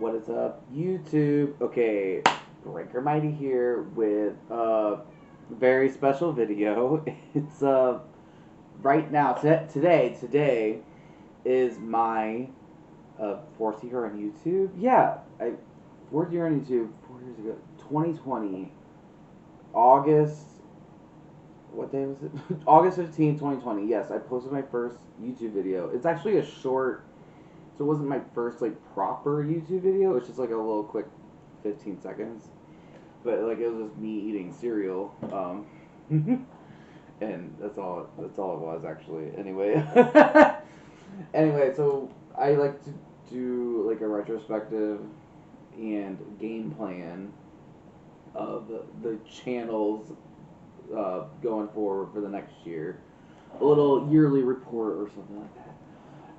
What is up, YouTube? Okay, Breaker Mighty here with a very special video. It's right now today is my fourth year on YouTube. Yeah, I fourth year on YouTube 4 years ago, 2020, August. What day was it? August 15th, 2020. Yes, I posted my first YouTube video. It's actually a short. So it wasn't my first like proper YouTube video. It's just like a little quick 15 seconds. But like it was just me eating cereal. And that's all it was actually. Anyway. Anyway, so I like to do like a retrospective and game plan of the channels going forward for the next year. A little yearly report or something like that.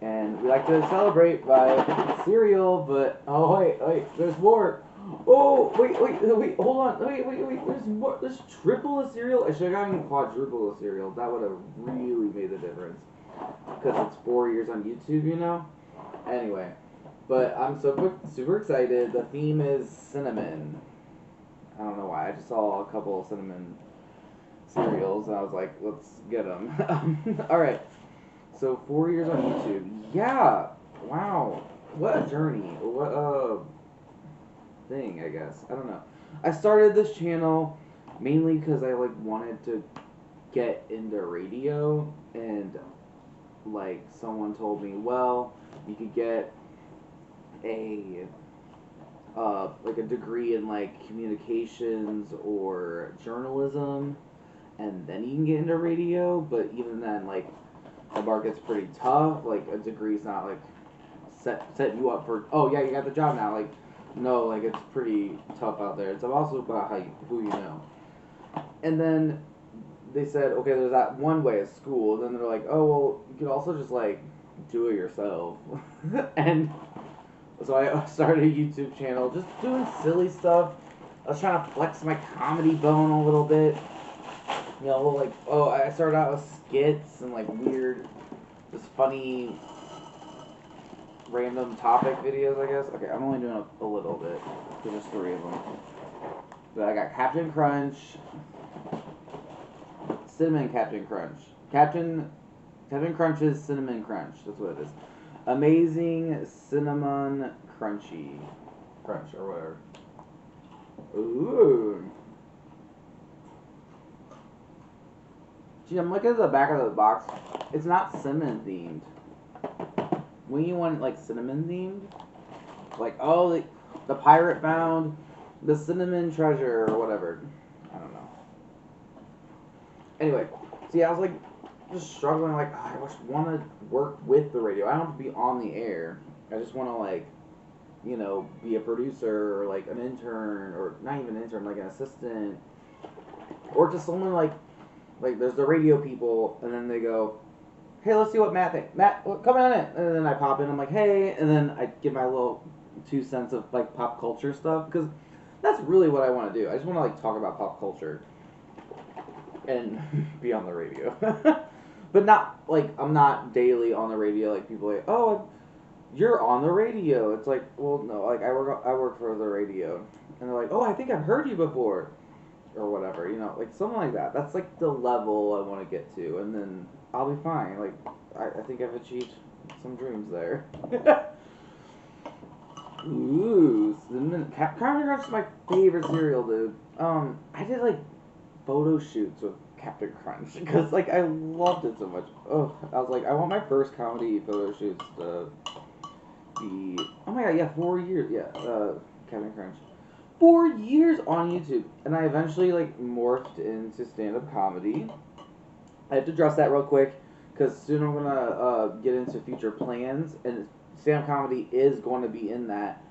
And we like to celebrate by picking cereal, but oh wait, there's more. Oh wait, hold on, wait, there's more. There's triple a cereal. I should have gotten quadruple a cereal. That would have really made a difference. Because it's 4 years on YouTube, you know. Anyway, but I'm super excited. The theme is cinnamon. I don't know why. I just saw a couple of cinnamon cereals, and I was like, let's get them. All right. So 4 years on YouTube. Yeah. Wow. What a journey. What a thing, I guess. I don't know. I started this channel mainly because I like wanted to get into radio, and like someone told me, well, you could get a like a degree in like communications or journalism, and then you can get into radio. But even then, like the market's pretty tough. Like a degree's not like set you up for, oh yeah, you got the job now. Like no, like it's pretty tough out there. It's also about who you know. And then they said, okay, there's that one way of school. Then they're like, oh well, you could also just like do it yourself. And so I started a YouTube channel, just doing silly stuff. I was trying to flex my comedy bone a little bit. You know, like, oh, I started out with skits and like weird, just funny, random topic videos, I guess. Okay, I'm only doing a little bit. There's just 3 of them. But I got Captain Crunch, Cinnamon Captain Crunch. Captain Crunch's Cinnamon Crunch. That's what it is. Amazing Cinnamon Crunchy. Crunch, or whatever. Ooh. Gee, I'm looking at the back of the box. It's not cinnamon themed. When you want like cinnamon themed, like oh the pirate found the cinnamon treasure or whatever. I don't know. Anyway, see, I was like just struggling. Like I just want to work with the radio. I don't have to be on the air. I just want to like, you know, be a producer or like an intern, or not even an intern, like an assistant, or just someone like there's the radio people, and then they go, hey, let's see what Matt thinks. Matt, come on in. And then I pop in, I'm like, hey, and then I give my little 2 cents of like pop culture stuff, because that's really what I want to do. I just want to like talk about pop culture and be on the radio. But not like I'm not daily on the radio. Like people are like, oh, you're on the radio. It's like, well, no, like I work for the radio, and they're like, oh, I think I've heard you before, or whatever, you know, like something like that. That's like the level I want to get to, and then I'll be fine. Like I think I've achieved some dreams there. Ooh, cinnamon Captain Crunch is my favorite cereal, dude. I did like photo shoots with Captain Crunch because like I loved it so much. Oh, I was like, I want my first comedy photo shoots to be. Oh my god, yeah, 4 years. Yeah, Captain Crunch. 4 years on YouTube, and I eventually like morphed into stand-up comedy. I have to address that real quick because soon I'm gonna get into future plans, and stand-up comedy is going to be in that.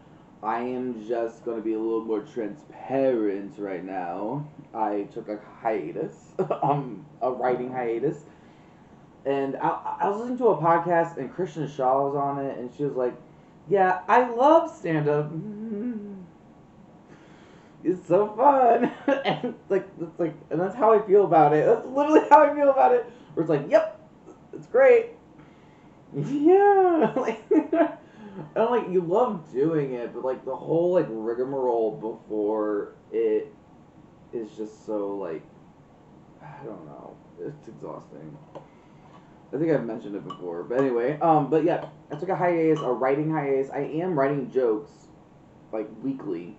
I am just going to be a little more transparent right now. I took a hiatus, a writing hiatus, and I was listening to a podcast, and Kristen Shaw was on it, and she was like, "Yeah, I love stand-up." It's so fun, and and that's how I feel about it. That's literally how I feel about it. Where it's like, yep, it's great. Yeah, like, And like you love doing it, but like the whole like rigmarole before it is just so like I don't know. It's exhausting. I think I've mentioned it before, but anyway, but yeah, I took a hiatus, a writing hiatus. I am writing jokes like weekly.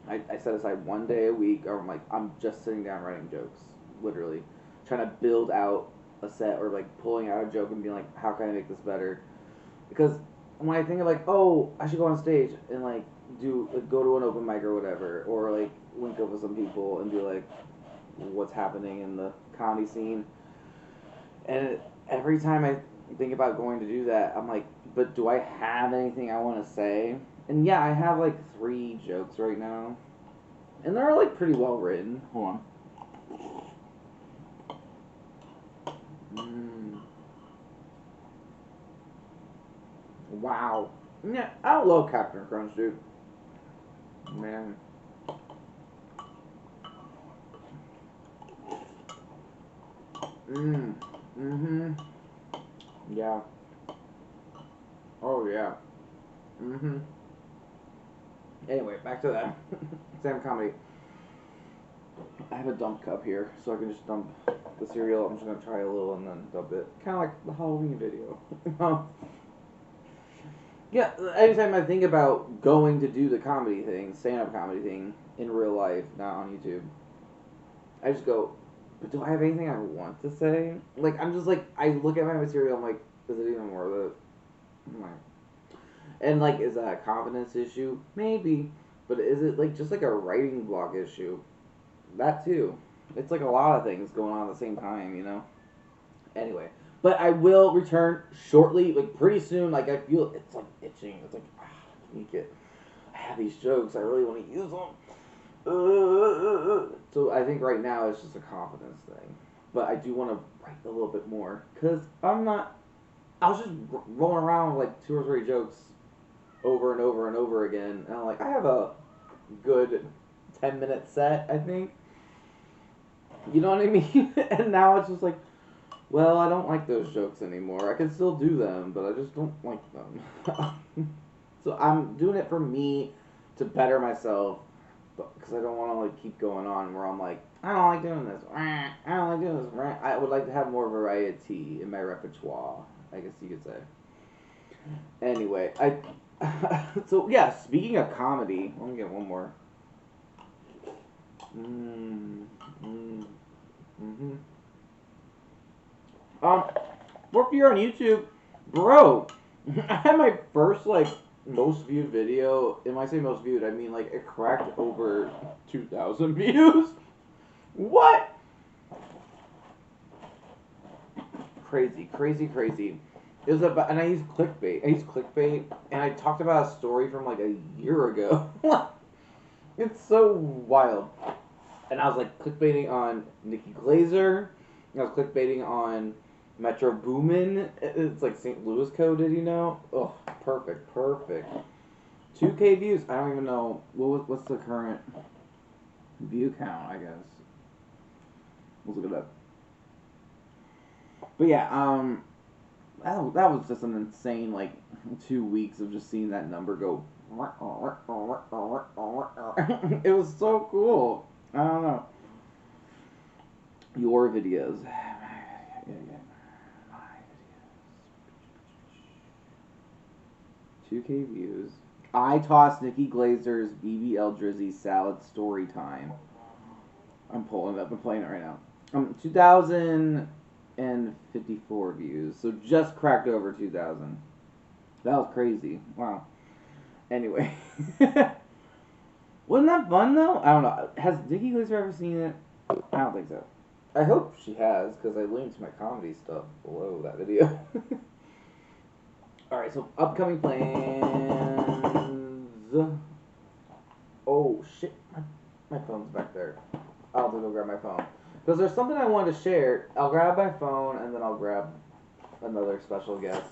I set aside one day a week, or I'm just sitting down writing jokes, literally, trying to build out a set or like pulling out a joke and being like, how can I make this better? Because when I think of like, oh, I should go on stage and like do like, go to an open mic or whatever, or like link up with some people and be like, what's happening in the comedy scene, and every time I think about going to do that, I'm like, but do I have anything I want to say? And yeah, I have like 3 jokes right now, and they're like pretty well written. Hold on. Wow. Yeah, I love Captain Crunch, dude. Man. Mm-hmm. Yeah. Oh, yeah. Mm-hmm. Anyway, back to that. Sam comedy. I have a dump cup here, so I can just dump the cereal. I'm just gonna try a little and then dump it. Kind of like the Halloween video. Yeah, anytime I think about going to do the comedy thing, stand-up comedy thing, in real life, not on YouTube, I just go, but do I have anything I want to say? Like, I'm just like, I look at my material, I'm like, is it even worth it? I'm like, and like, is that a confidence issue? Maybe. But is it like just like a writing block issue? That too. It's like a lot of things going on at the same time, you know? Anyway. But I will return shortly, like pretty soon. Like, I feel it's like itching. It's like, I have these jokes. I really want to use them. So I think right now it's just a confidence thing. But I do want to write a little bit more. Because I'm not. I was just rolling around with like 2 or 3 jokes over and over and over again. And I'm like, I have a good 10-minute set, I think. You know what I mean? And now it's just like, well, I don't like those jokes anymore. I can still do them, but I just don't like them. So I'm doing it for me to better myself, because I don't want to like keep going on where I'm like, I don't like doing this. I don't like doing this. I would like to have more variety in my repertoire, I guess you could say. Anyway, so yeah, speaking of comedy, let me get one more. Mm-hmm. Work here on YouTube, bro. I had my first like most viewed video. And when I say most viewed, I mean like it cracked over 2,000 views. What? Crazy, crazy, crazy. It was about, and I used clickbait, and I talked about a story from like a year ago. It's so wild. And I was like clickbaiting on Nikki Glazer. I was clickbaiting on Metro Boomin. It's like St. Louis code, did you know? Oh, perfect, perfect. 2K views. I don't even know what's the current view count. I guess. Let's look it up. But yeah, that was just an insane like 2 weeks of just seeing that number go. It was so cool. I don't know. Your videos. 2K views. I tossed Nikki Glazer's BBL Drizzy salad story time. I'm pulling it up. I'm playing it right now. 2,054 views. So just cracked over 2,000. That was crazy. Wow. Anyway. Wasn't that fun though? I don't know. Has Nikki Glazer ever seen it? I don't think so. I hope she has, because I linked my comedy stuff below that video. Alright, so upcoming plans. Oh, shit. My phone's back there. I'll have to go grab my phone. Because there's something I wanted to share. I'll grab my phone, and then I'll grab another special guest.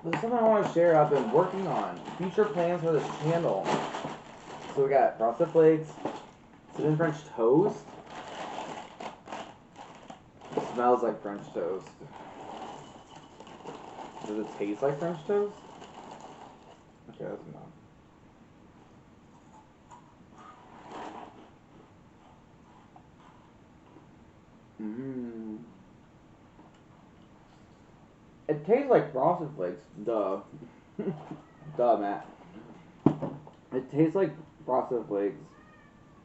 There's something I want to share I've been working on. Future plans for this channel. So we got frosted flakes, cinnamon French toast. It smells like French toast. Does it taste like French toast? Okay, that's enough. Mmm. It tastes like Frosted Flakes. Duh. Duh, Matt. It tastes like Frosted Flakes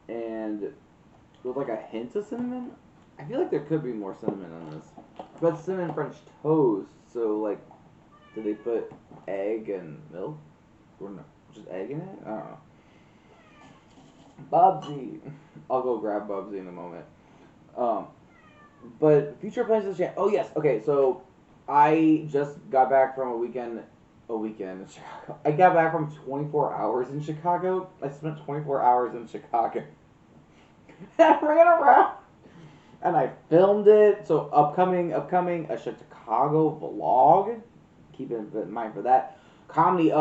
and with like a hint of cinnamon. I feel like there could be more cinnamon in this. But cinnamon French toast, so like, did they put egg and milk? Or no, just egg in it? I don't know. Bubsy. I'll go grab Bubsy in a moment. Um, but future plans to change. Oh yes, okay. So I just got back from a weekend in Chicago. I got back from 24 hours in Chicago. I spent 24 hours in Chicago. I ran around and I filmed it. So upcoming a Chicago vlog. Keep it in mind for that. Comedy.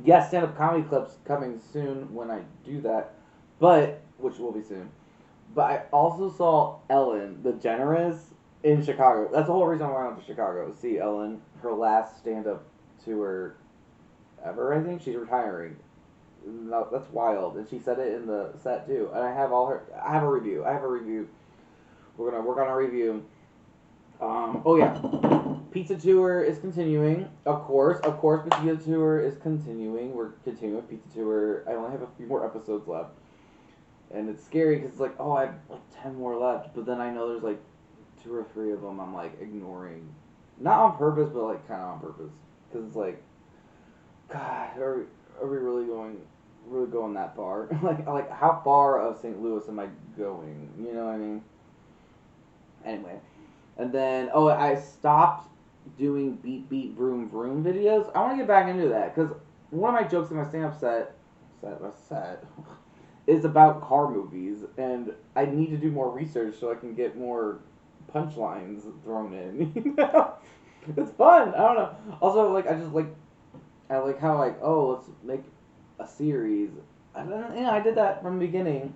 Yes, stand up comedy clips coming soon when I do that, but which will be soon. But I also saw Ellen DeGeneres in Chicago. That's the whole reason why I went to Chicago to see Ellen. Her last stand up tour ever. I think she's retiring. No, that's wild, and she said it in the set too. And I have all her. I have a review. We're gonna work on a review. Oh yeah, Pizza Tour is continuing. Of course, Pizza Tour is continuing. We're continuing with Pizza Tour. I only have a few more episodes left, and it's scary because it's like, oh, I have like 10 more left. But then I know there's like 2 or 3 of them I'm like ignoring, not on purpose, but like kind of on purpose, because it's like, God, are we really going that far? like how far of St. Louis am I going? You know what I mean? Anyway. And then, oh, I stopped doing beat beat vroom vroom videos. I want to get back into that because one of my jokes in my stand-up set is about car movies, and I need to do more research so I can get more punchlines thrown in. You know? It's fun. I don't know. Also, like I like how like, oh, let's make a series. I did that from the beginning.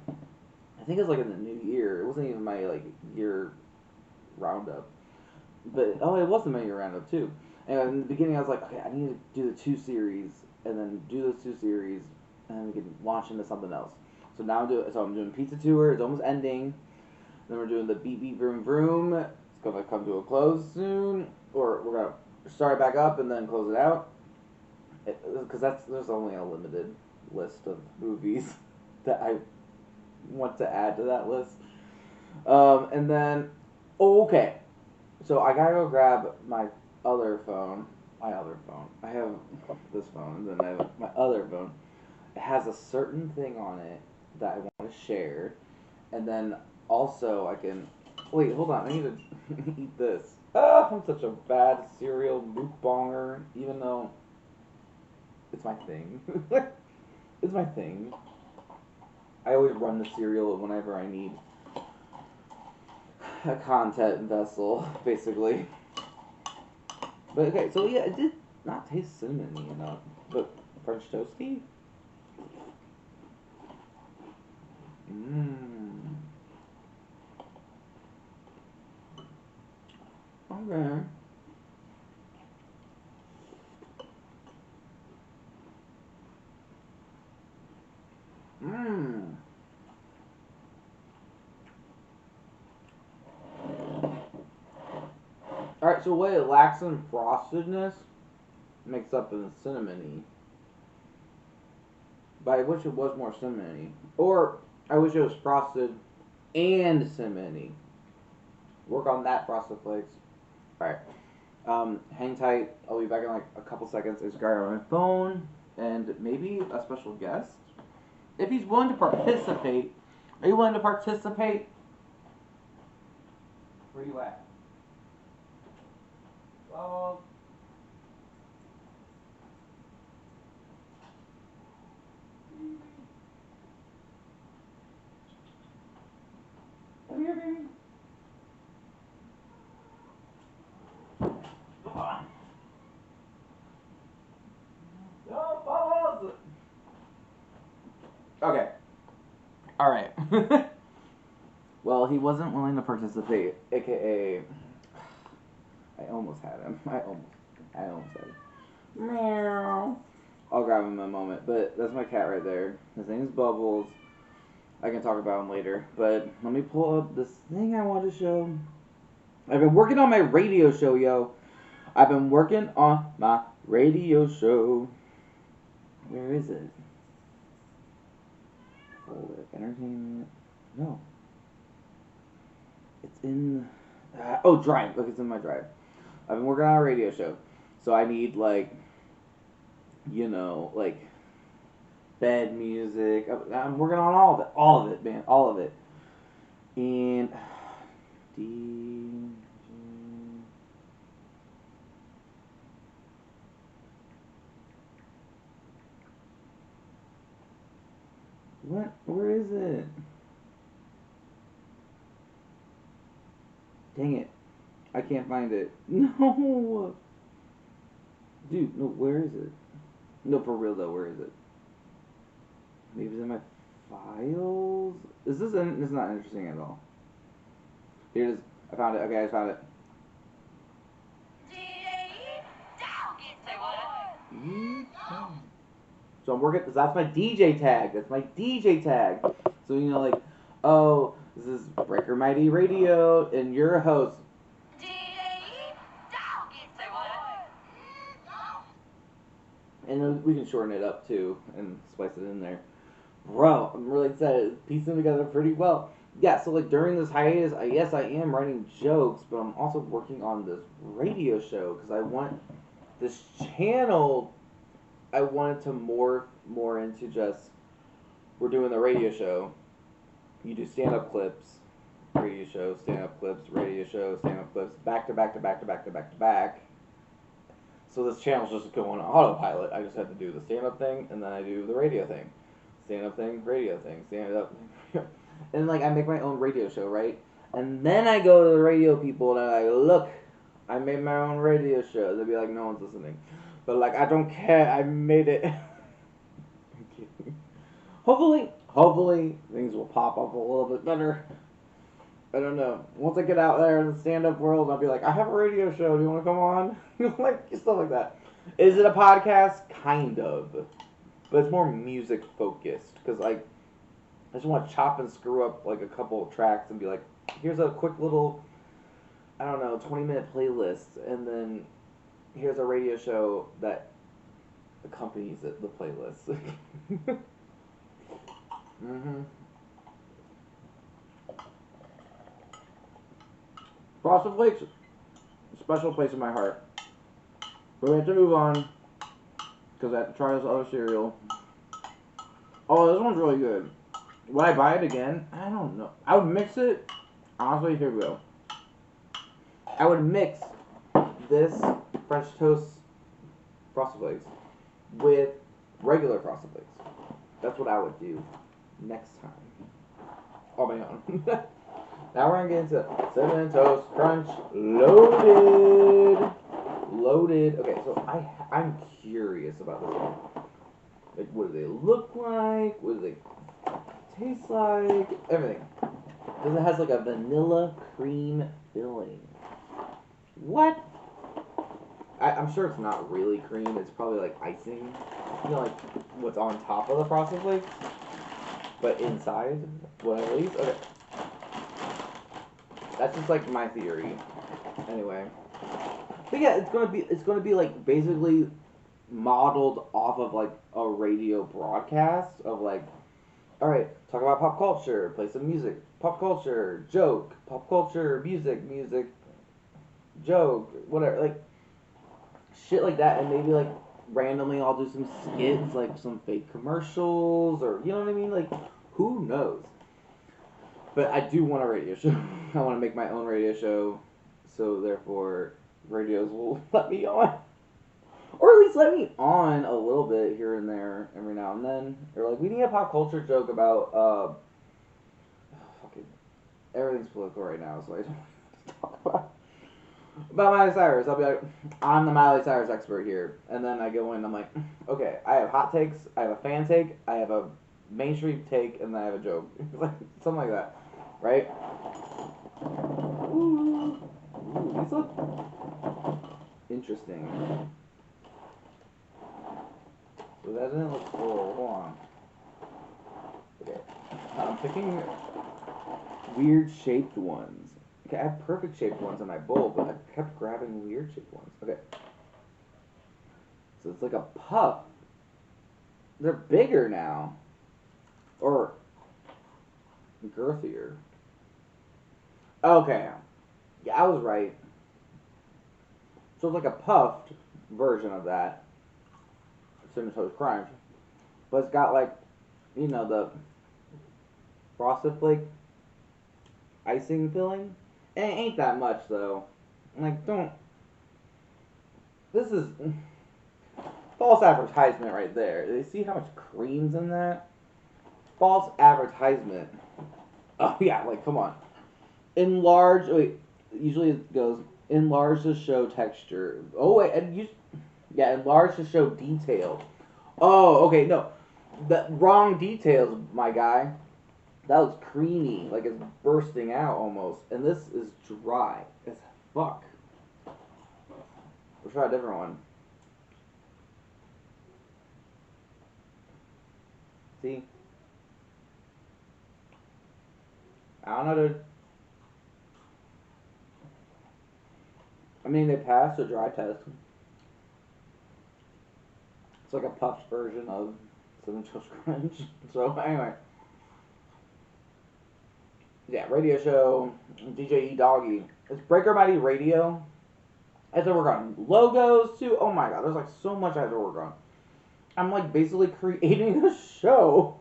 I think it was like in the new year. It wasn't even my like year roundup. But oh, it was the menu roundup too. And in the beginning, I was like, okay, I need to do the 2 series, and then do those 2 series, and then we can launch into something else. So now I'm doing Pizza Tour. It's almost ending. Then we're doing the Beat Beat Vroom Vroom. It's gonna come to a close soon, or we're gonna start it back up and then close it out. Because there's only a limited list of movies that I want to add to that list. And then, oh, okay. So I gotta go grab my other phone. My other phone. I have this phone, and then I have my other phone. It has a certain thing on it that I want to share, and then also I can. Wait, hold on. I need to eat this. Ah, I'm such a bad cereal mukbanger, even though it's my thing. It's my thing. I always run the cereal whenever I need a content vessel, basically. But okay, so yeah, it did not taste cinnamony enough, but French toasty. Mmm. Okay. Mmm. All right, so what it lacks in frostedness makes up in the cinnamony. But I wish it was more cinnamony, or I wish it was frosted and cinnamony. Work on that, Frosted Flakes. All right. Hang tight. I'll be back in like a couple seconds. I just grab my phone and maybe a special guest. If he's willing to participate, are you willing to participate? Where you at? Oh. Come here, baby. Come on. No, Bubbles. Okay. All right. Well, he wasn't willing to participate, aka I almost had him. I almost. I almost said meow. I'll grab him in a moment, but that's my cat right there. His name is Bubbles. I can talk about him later, but let me pull up this thing I want to show. I've been working on my radio show, yo. I've been working on my radio show. Where is it? Folder, entertainment. No. It's in. Drive. Look, it's in my drive. I've been working on a radio show, so I need like, like bed music. I'm working on all of it, man, all of it. And what? Where is it? Dang it. I can't find it. No. Dude, no, where is it? No, for real though, where is it? Maybe it's in my files? This is not interesting at all. Here it is. I found it. Okay, I found it. So I'm working, that's my DJ tag. That's my DJ tag. So, like, oh, this is Breaker Mighty Radio, and you're a host. And we can shorten it up, too, and spice it in there. Bro, I'm really excited. It's piecing together pretty well. Yeah, so, like, during this hiatus, I am writing jokes, but I'm also working on this radio show, because I want this channel, I wanted to morph more into just, we're doing the radio show. You do stand-up clips, radio show, stand-up clips, radio show, stand-up clips, back to back to back to back to back to back. So this channel's just going on autopilot. I just have to do the stand-up thing, and then I do the radio thing. Stand-up thing, radio thing, stand-up thing. And, like, I make my own radio show, right? And then I go to the radio people, and I'm like, look, I made my own radio show. They'll be like, no one's listening. But, like, I don't care. I made it. I'm kidding. Hopefully, things will pop up a little bit better. I don't know. Once I get out there in the stand-up world, I'll be like, I have a radio show. Do you want to come on? Like, stuff like that. Is it a podcast? Kind of. But it's more music-focused. Because, like, I just want to chop and screw up, like, a couple of tracks and be like, here's a quick little, 20-minute playlist. And then here's a radio show that accompanies it, the playlist. Mm-hmm. Frosted Flakes, special place in my heart. But we have to move on, because I have to try this other cereal. Oh, this one's really good. Would I buy it again? I don't know. I would mix it. Honestly, here we go. I would mix this French toast Frosted Flakes with regular Frosted Flakes. That's what I would do next time. Oh my god. Now we're gonna get into Cinnamon Toast Crunch Loaded. Loaded. Okay, so I'm curious about this one. Like, what do they look like? What do they taste like? Everything. Because it has like a vanilla cream filling. What? I'm sure it's not really cream. It's probably like icing. Like what's on top of the Frosted Flakes, but inside one of these. Okay. That's just like my theory. Anyway. But yeah, it's gonna be like basically modeled off of like a radio broadcast of like, alright, talk about pop culture, play some music, pop culture, joke, pop culture, music, joke, whatever, like shit like that, and maybe like randomly I'll do some skits, like some fake commercials, or you know what I mean, like who knows. But I do want a radio show. I want to make my own radio show, so therefore radios will let me on. Or at least let me on a little bit here and there, every now and then. Or like, we need a pop culture joke about, fucking, everything's political right now, so I don't want to talk about Miley Cyrus. I'll be like, I'm the Miley Cyrus expert here. And then I go in, I'm like, okay, I have hot takes, I have a fan take, I have a mainstream take, and then I have a joke. Like, something like that. Right? Ooh, these look... interesting. So that didn't look full. Hold on. Okay. I'm picking weird shaped ones. Okay, I have perfect shaped ones in my bowl, but I kept grabbing weird shaped ones. Okay. So it's like a puff. They're bigger now. Or girthier. Okay. Yeah, I was right. So it's like a puffed version of that. Cinnamon Toast Crunch. But it's got like, the Frosted Flake icing filling. And it ain't that much though. Like, don't. This is false advertisement right there. You see how much cream's in that? False advertisement. Oh yeah, like come on. Enlarge. Wait, usually it goes enlarge to show texture. Oh wait, yeah, enlarge to show detail. Oh, okay, no, the wrong details, my guy. That was creamy, like it's bursting out almost, and this is dry as fuck. We'll try a different one. See, I don't know, dude. I mean, they passed a dry test. It's like a puffed version of Cinnamon Toast Crunch. So anyway, yeah, radio show, DJ E Doggy. It's Breaker Mighty Radio. I have to work on logos too. Oh my god, there's like so much I have to work on. I'm like basically creating a show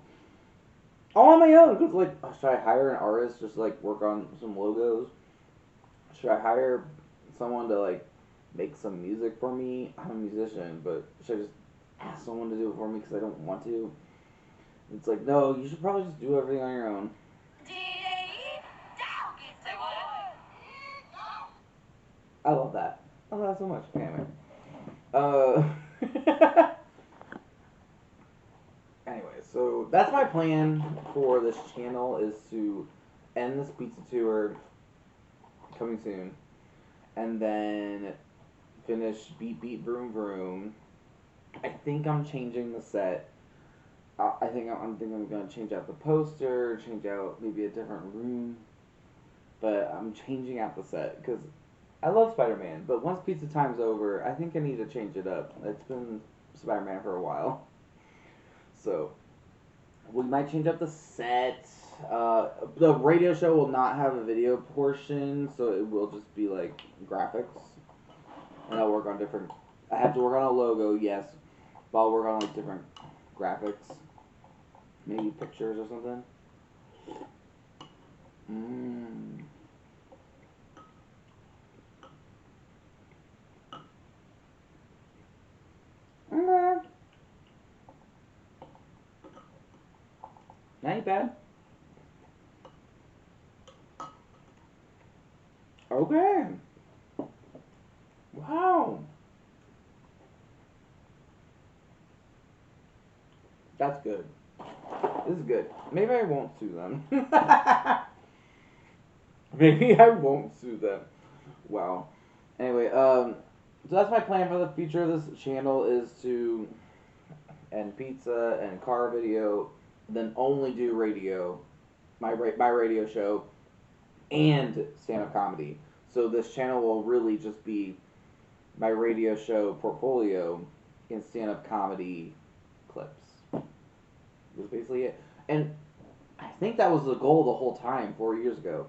all on my own. Cause like, should I hire an artist just to, like work on some logos? Should I hire someone to like make some music for me? I'm a musician, but should I just ask someone to do it for me because I don't want to? It's like, no, you should probably just do everything on your own. I love that. I love that so much. Anyway. Anyway, so that's my plan for this channel is to end this pizza tour coming soon, and then finish Beat Beat Vroom Vroom. I think I'm changing the set. I think I'm gonna change out the poster, change out maybe a different room, but I'm changing out the set because I love Spider-Man. But once Pizza Time's over, I think I need to change it up. It's been Spider-Man for a while, so we might change up the set. The radio show will not have a video portion, so it will just be like graphics. And I'll work on different. I have to work on a logo, yes, but I'll work on like different graphics, maybe pictures or something. Mmm. Mm, not bad. Okay. Wow. That's good. This is good. Maybe I won't sue them. Maybe I won't sue them. Wow. Anyway, so that's my plan for the future of this channel is to end pizza and car video, then only do radio, my radio show, and stand-up comedy. So this channel will really just be my radio show portfolio and stand-up comedy clips. That's basically it. And I think that was the goal the whole time 4 years ago.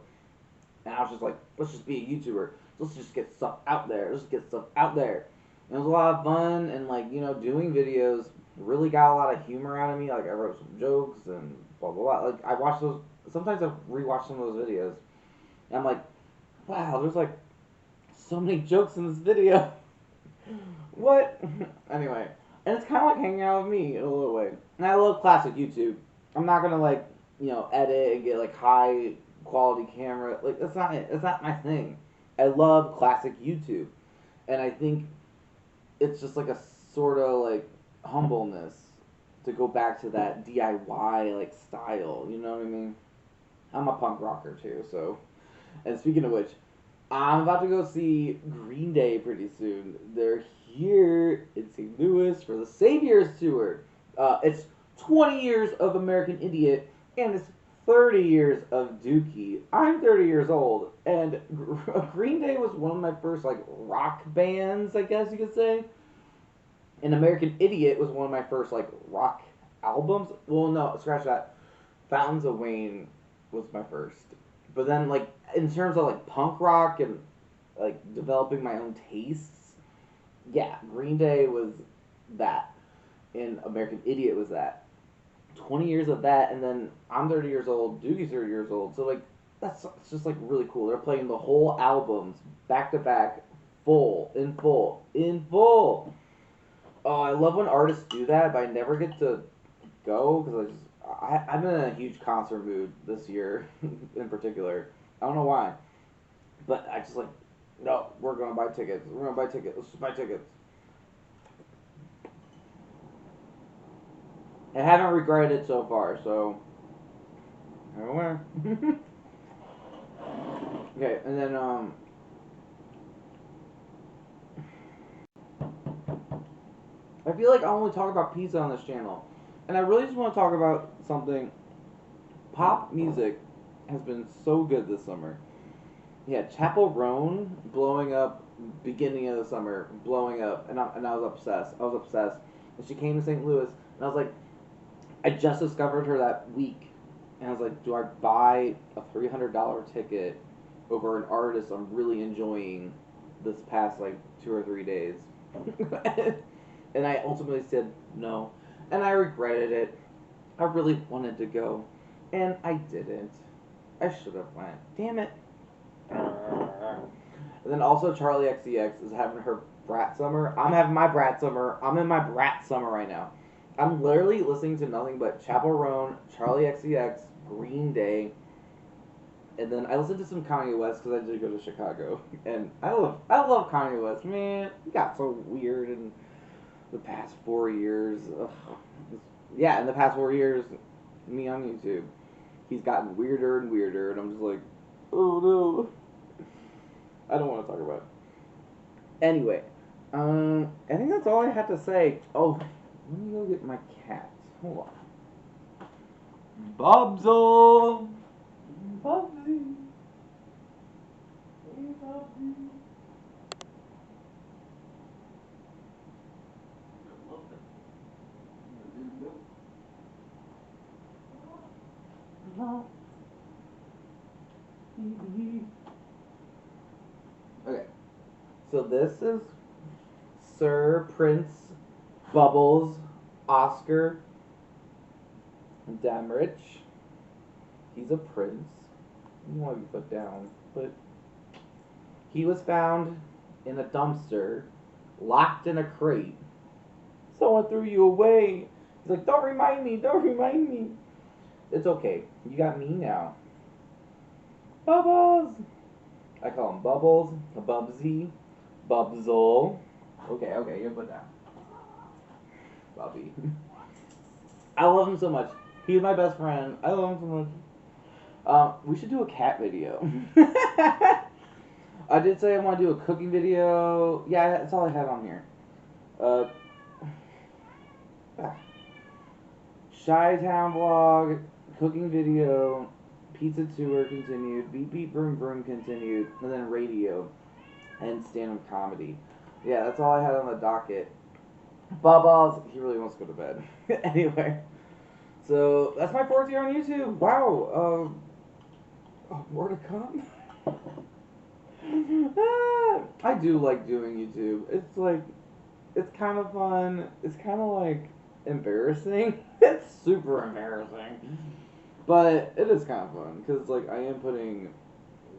And I was just like, let's just be a YouTuber. Let's just get stuff out there. Let's get stuff out there. And it was a lot of fun, and like, doing videos really got a lot of humor out of me. Like I wrote some jokes and blah blah blah. Like I watch those. Sometimes I rewatch some of those videos, and I'm like, wow, there's like so many jokes in this video. What? Anyway, and it's kind of like hanging out with me in a little way. And I love classic YouTube. I'm not gonna like edit and get like high quality camera. Like that's not it. That's not my thing. I love classic YouTube, and I think it's just like a sort of like humbleness to go back to that DIY like style. You know what I mean? I'm a punk rocker too, so. And speaking of which, I'm about to go see Green Day pretty soon. They're here in St. Louis for the Saviors tour. It's 20 years of American Idiot, and it's 30 years of Dookie. I'm 30 years old, and Green Day was one of my first like rock bands, I guess you could say. And American Idiot was one of my first like rock albums. Well, no, scratch that. Fountains of Wayne was my first. But then like in terms of like punk rock and like developing my own tastes, yeah, Green Day was that, and American Idiot was that. 20 years of that, and then I'm 30 years old. Doogie's 30 years old. So like that's it's just like really cool. They're playing the whole albums back to back, full. Oh, I love when artists do that, but I never get to go because I'm in a huge concert mood this year in particular. I don't know why, but I just like no, we're gonna buy tickets. We're gonna buy tickets. Let's just buy tickets. I haven't regretted it so far, so I don't know. Okay, and then I feel like I only talk about pizza on this channel, and I really just want to talk about something. Pop music has been so good this summer. Yeah, Chapel Roan blowing up beginning of the summer, blowing up, and I was obsessed. I was obsessed. And she came to St. Louis, and I was like, I just discovered her that week, and I was like, do I buy a $300 ticket over an artist I'm really enjoying this past like 2 or 3 days? And I ultimately said no, and I regretted it. I really wanted to go, and I didn't. I should have went. Damn it. And then also Charlie XCX is having her brat summer. I'm having my brat summer. I'm in my brat summer right now. I'm literally listening to nothing but Chapel Roan, Charlie XCX, Green Day, and then I listened to some Kanye West because I did go to Chicago, and I love Kanye West. Man, he got so weird in the past 4 years. Ugh. Yeah, in the past 4 years, me on YouTube, he's gotten weirder and weirder, and I'm just like, oh no. I don't want to talk about it. Anyway, I think that's all I had to say. Oh, let me go get my cat. Hold on. Bobzo! Bobsy! Hey, Bobsy. Okay, so this is Sir Prince Bubbles Oscar Damrich. He's a prince. You want to be put down, but he was found in a dumpster, locked in a crate. Someone threw you away. He's like, don't remind me, don't remind me. It's okay. You got me now. Bubbles! I call him Bubbles, Bubsy, Bubzole. Okay, you're put down. Bubby. I love him so much. He's my best friend. I love him so much. We should do a cat video. I did say I want to do a cooking video. Yeah, that's all I had on here. Uh, Chi-Town vlog, cooking video, pizza tour continued, beep beep broom broom continued, and then radio and stand-up comedy. Yeah, that's all I had on the docket. Bubbles, he really wants to go to bed. Anyway, so that's my fourth year on YouTube. Wow. More to come. I do like doing YouTube. It's like, it's kind of fun. It's kind of like embarrassing. It's super embarrassing. But it is kind of fun because like I am putting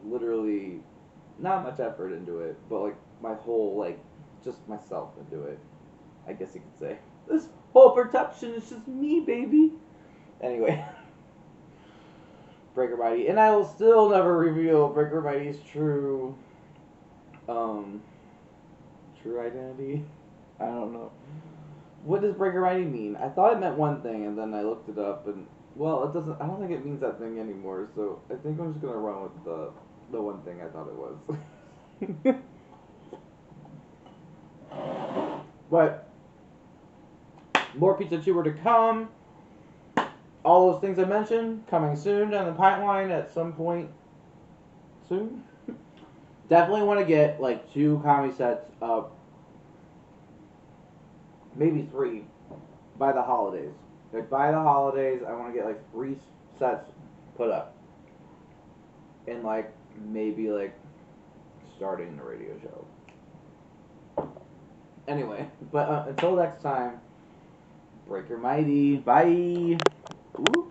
literally not much effort into it, but like my whole like just myself into it. I guess you could say this whole production is just me, baby. Anyway, Breaker Mighty, and I will still never reveal Breaker Mighty's um, true identity. I don't know. What does Breaker Mighty mean? I thought it meant one thing, and then I looked it up, and well, it doesn't. I don't think it means that thing anymore. So I think I'm just gonna run with the one thing I thought it was. But more Pizza Tour to come. All those things I mentioned coming soon down the pipeline at some point soon. Definitely want to get like 2 Kami sets up, maybe 3 by the holidays. Like by the holidays, I want to get like 3 sets put up, and like maybe like starting the radio show. Anyway, but until next time, Breaker Mighty, bye. Ooh.